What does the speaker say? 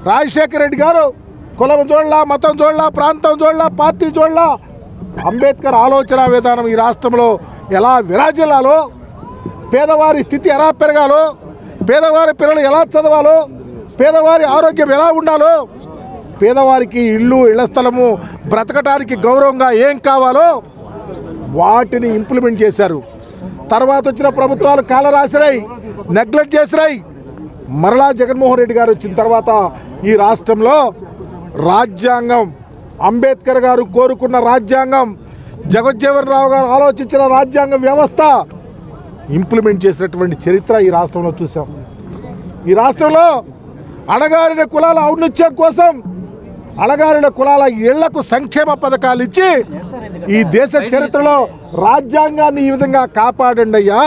రాజశేఖర రెడ్డి గారు కులం చూడలా, మతం చూడలా, ప్రాంతం చూడలా, పార్టీ చూడలా, అంబేద్కర్ ఆలోచన విధానం ఈ రాష్ట్రంలో ఎలా విరాజిల్లాలో, పేదవారి స్థితి ఎలా పెరగాలో, పేదవారి పిల్లలు ఎలా చదవాలో, పేదవారి ఆరోగ్యం ఎలా ఉండాలో, పేదవారికి ఇల్లు ఇళ్ల స్థలము బ్రతకటానికి గౌరవంగా ఏం కావాలో వాటిని ఇంప్లిమెంట్ చేశారు. తర్వాత వచ్చిన ప్రభుత్వాలు కాలరాసినాయి, నెగ్లెక్ట్ చేసినాయి. మరలా జగన్మోహన్ రెడ్డి గారు వచ్చిన తర్వాత ఈ రాష్ట్రంలో రాజ్యాంగం, అంబేద్కర్ గారు కోరుకున్న రాజ్యాంగం, జగజ్జీవన్ రావు గారు ఆలోచించిన రాజ్యాంగ వ్యవస్థ ఇంప్లిమెంట్ చేసినటువంటి చరిత్ర ఈ రాష్ట్రంలో చూసాం. ఈ రాష్ట్రంలో అణగారిన కులాల ఔన్నత్యం కోసం అణగారిన కులాల ఇళ్లకు సంక్షేమ పథకాలు ఇచ్చి ఈ దేశ చరిత్రలో రాజ్యాంగాన్ని ఈ విధంగా కాపాడండి అయ్యా.